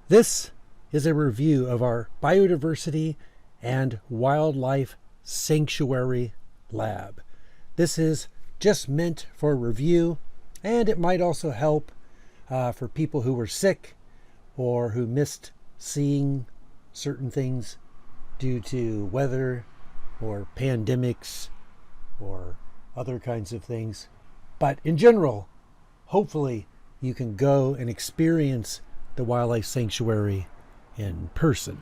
This is a review of our Biodiversity and Wildlife Sanctuary Lab. This is just meant for review, and it might also help for people who were sick or who missed seeing certain things due to weather or pandemics or other kinds of things. But in general, hopefully you can go and experience the wildlife sanctuary in person.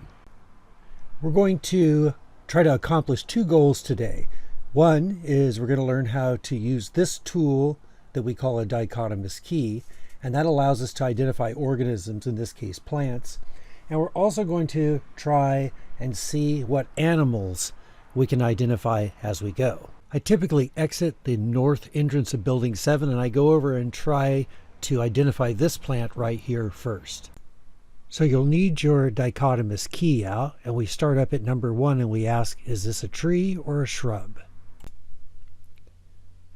We're going to try to accomplish two goals today. One is we're going to learn how to use this tool that we call a dichotomous key, and that allows us to identify organisms, in this case plants. And we're also going to try and see what animals we can identify as we go. I typically exit the north entrance of Building 7 and I go over and try to identify this plant right here first. So you'll need your dichotomous key out, and we start up at number 1 and we ask, is this a tree or a shrub?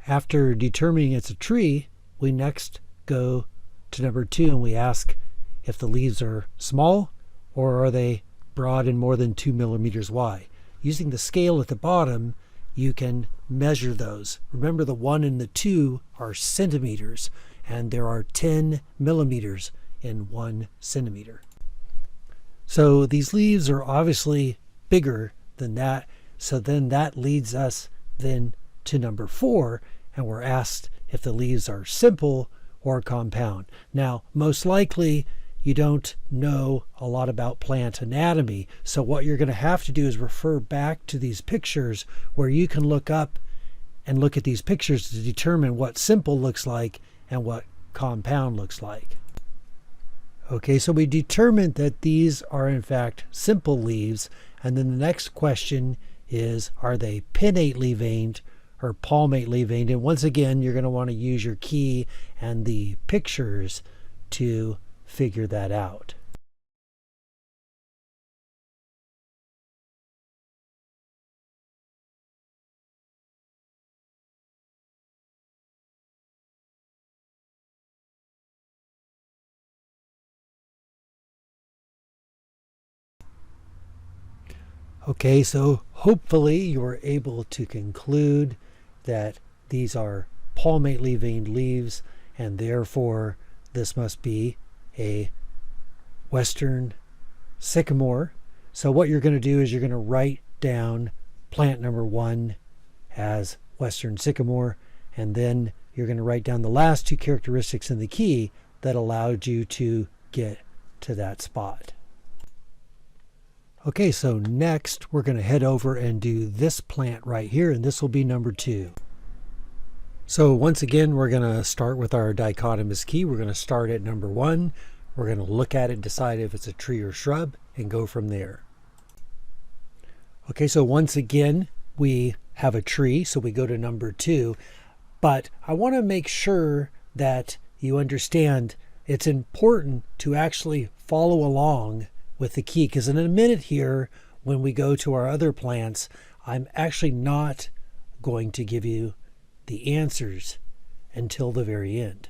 After determining it's a tree, we next go to number 2 and we ask if the leaves are small or are they broad and more than 2 millimeters wide. Using the scale at the bottom, you can measure those. Remember, the 1 and the 2 are centimeters, and there are 10 millimeters in 1 centimeter. So these leaves are obviously bigger than that. So then that leads us then to number 4, and we're asked if the leaves are simple or compound. Now, most likely you don't know a lot about plant anatomy, so what you're going to have to do is refer back to these pictures where you can look up and look at these pictures to determine what simple looks like and what compound looks like. Okay, so we determined that these are in fact simple leaves, and then the next question is, are they pinnately veined or palmately veined? And once again, you're going to want to use your key and the pictures to figure that out. Okay, so hopefully you were able to conclude that these are palmately veined leaves, and therefore this must be a western sycamore. So what you're going to do is you're going to write down plant number 1 as western sycamore, and then you're going to write down the last 2 characteristics in the key that allowed you to get to that spot. Okay, so next we're going to head over and do this plant right here, and this will be number 2. So once again, we're going to start with our dichotomous key. We're going to start at number 1. We're going to look at it, decide if it's a tree or shrub, and go from there. Okay, so once again, we have a tree, so we go to number 2. But I want to make sure that you understand it's important to actually follow along with the key, because in a minute here, when we go to our other plants, I'm actually not going to give you the answers until the very end.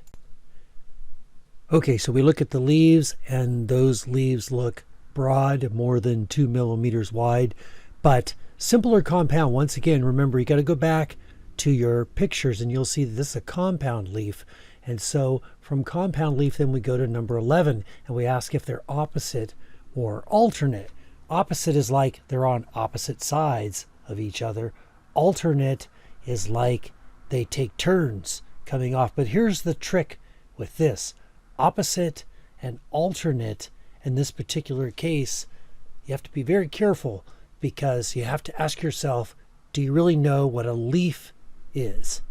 Okay, so we look at the leaves, and those leaves look broad, more than 2 millimeters wide, but simple or compound. Once again, remember, you got to go back to your pictures and you'll see that this is a compound leaf. And so from compound leaf, then we go to number 11 and we ask if they're opposite or alternate. Opposite is like they're on opposite sides of each other. Alternate is like they take turns coming off. But here's the trick with this. Opposite and alternate, in this particular case, you have to be very careful, because you have to ask yourself, do you really know what a leaf is?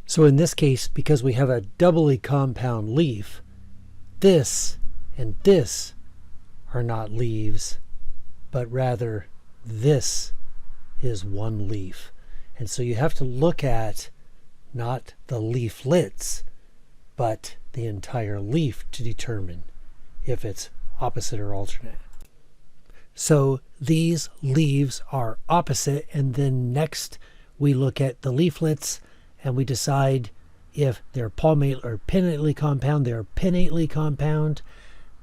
So in this case, because we have a doubly compound leaf, this and this are not leaves, but rather this is one leaf. And so you have to look at not the leaflets, but the entire leaf to determine if it's opposite or alternate. So these leaves are opposite, and then next we look at the leaflets and we decide if they're palmate or pinnately compound. They're pinnately compound.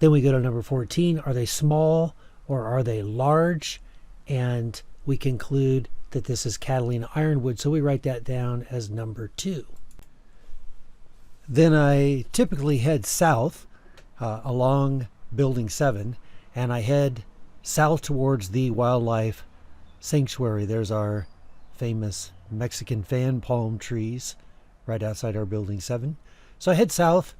Then we go to number 14. Are they small or are they large? And we conclude that this is Catalina ironwood, so we write that down as number 2. Then I typically head south along Building 7, and I head south towards the wildlife sanctuary. There's our famous Mexican fan palm trees right outside our Building 7. So I head south,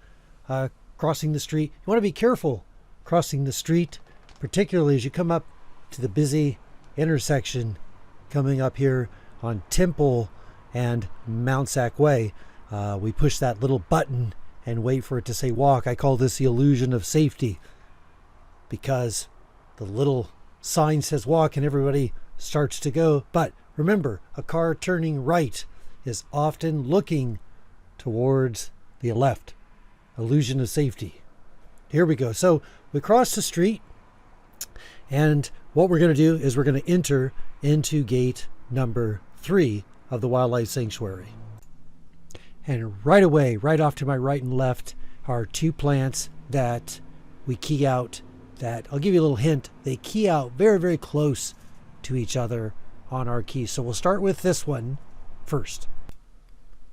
crossing the street. You want to be careful crossing the street, particularly as you come up to the busy intersection coming up here on Temple and Mount Sac Way. We push that little button and wait for it to say walk. I call this the illusion of safety, because the little sign says walk and everybody starts to go. But remember, a car turning right is often looking towards the left. Illusion of safety. Here we go. So we cross the street, and what we're going to do is we're going to enter into gate number 3 of the wildlife sanctuary. And right away, right off to my right and left, are 2 plants that we key out. That I'll give you a little hint. They key out very, very close to each other on our key. So we'll start with this one first.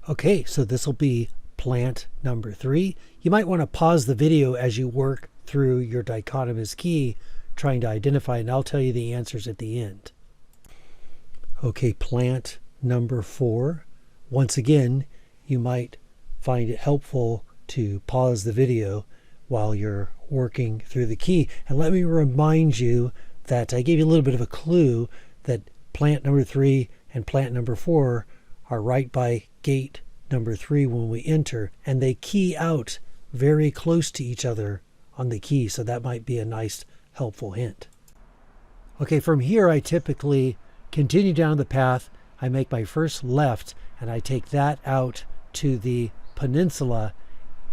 Okay, so this will be plant number 3. You might want to pause the video as you work through your dichotomous key, trying to identify, and I'll tell you the answers at the end. Okay, plant number 4. Once again, you might find it helpful to pause the video while you're working through the key. And let me remind you that I gave you a little bit of a clue that plant number 3 and plant number 4 are right by gate number 3 when we enter, and they key out very close to each other on the key, so that might be a nice helpful hint. Okay, from here I typically continue down the path. I make my first left, and I take that out to the peninsula,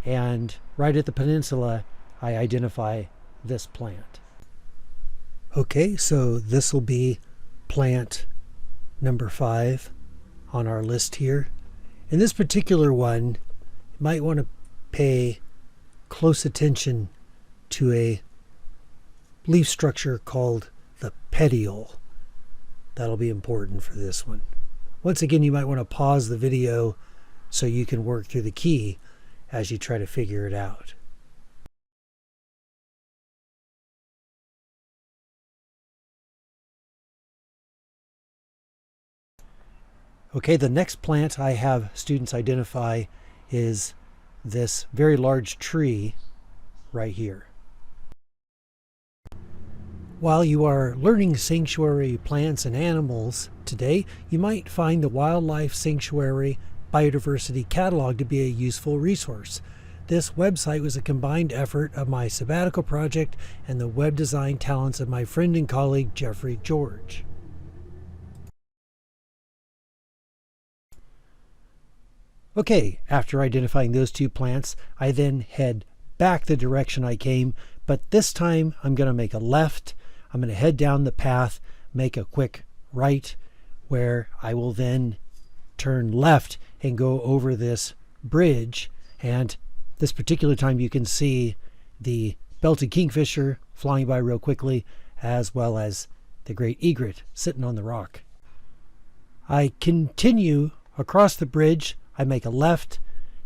and right at the peninsula I identify this plant. Okay, so this will be plant number 5 on our list here. In this particular one, you might want to pay close attention to a leaf structure called the petiole. That'll be important for this one. Once again, you might want to pause the video so you can work through the key as you try to figure it out. Okay, the next plant I have students identify is this very large tree right here. While you are learning sanctuary plants and animals today, you might find the Wildlife Sanctuary Biodiversity Catalog to be a useful resource. This website was a combined effort of my sabbatical project and the web design talents of my friend and colleague Jeffrey George. Okay, after identifying those 2 plants, I then head back the direction I came, but this time I'm going to make a left. I'm going to head down the path, make a quick right, where I will then turn left and go over this bridge. And this particular time you can see the belted kingfisher flying by real quickly, as well as the great egret sitting on the rock. I continue across the bridge. I make a left,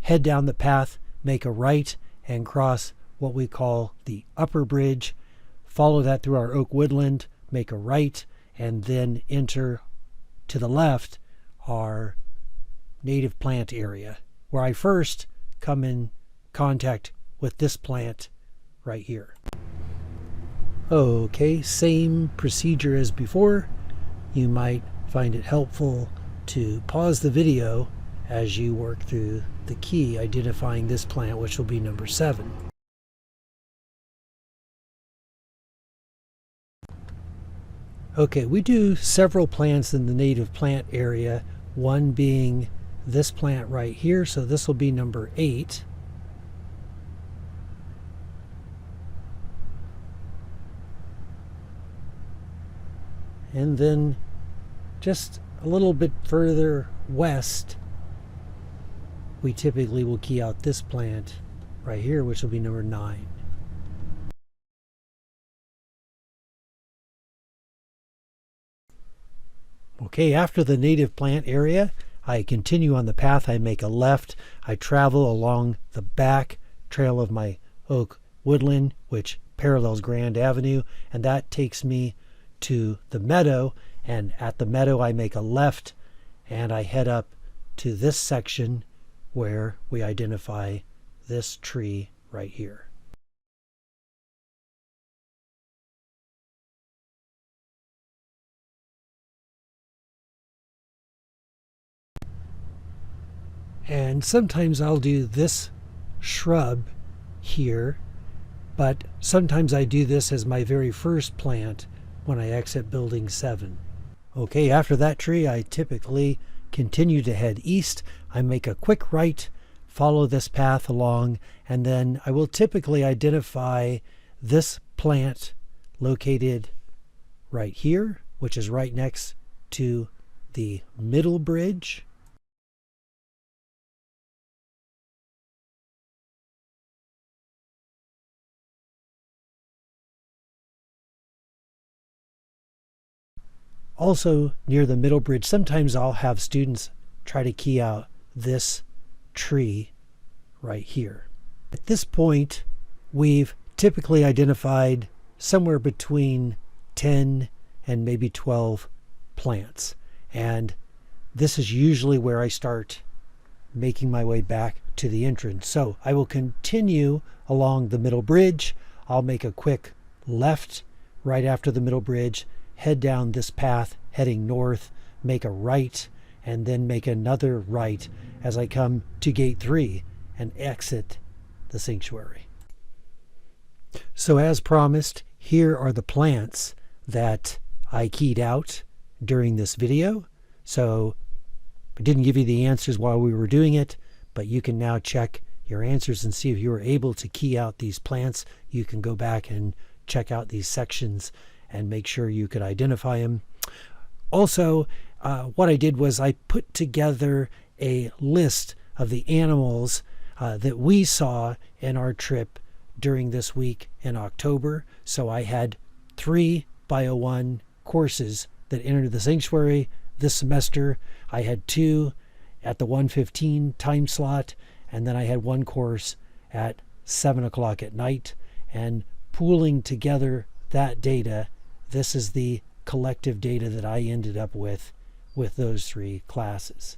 head down the path, make a right, and cross what we call the upper bridge. Follow that through our oak woodland, make a right, and then enter to the left our native plant area, where I first come in contact with this plant right here. Okay, same procedure as before. You might find it helpful to pause the video as you work through the key identifying this plant, which will be number 7. Okay, we do several plants in the native plant area, one being this plant right here, so this will be number 8. And then just a little bit further west, we typically will key out this plant right here, which will be number 9. Okay, after the native plant area, I continue on the path. I make a left. I travel along the back trail of my oak woodland, which parallels Grand Avenue, and that takes me to the meadow. And at the meadow, I make a left, and I head up to this section where we identify this tree right here. And sometimes I'll do this shrub here, but sometimes I do this as my very first plant when I exit building 7. Okay, after that tree, I typically continue to head east. I make a quick right, follow this path along, and then I will typically identify this plant located right here, which is right next to the middle bridge. Also near the middle bridge, sometimes I'll have students try to key out this tree right here. At this point, we've typically identified somewhere between 10 and maybe 12 plants. And this is usually where I start making my way back to the entrance. So I will continue along the middle bridge. I'll make a quick left right after the middle bridge, head down this path heading north, make a right, and then make another right as I come to gate 3 and exit the sanctuary. So as promised, here are the plants that I keyed out during this video. So I didn't give you the answers while we were doing it, but you can now check your answers and see if you were able to key out these plants. You can go back and check out these sections and make sure you could identify them. Also, what I did was I put together a list of the animals that we saw in our trip during this week in October. So I had 3 Bio 1 courses that entered the sanctuary this semester. I had 2 at the 1:15 time slot, and then I had 1 course at 7 o'clock at night. And pooling together that data, this is the collective data that I ended up with those 3 classes.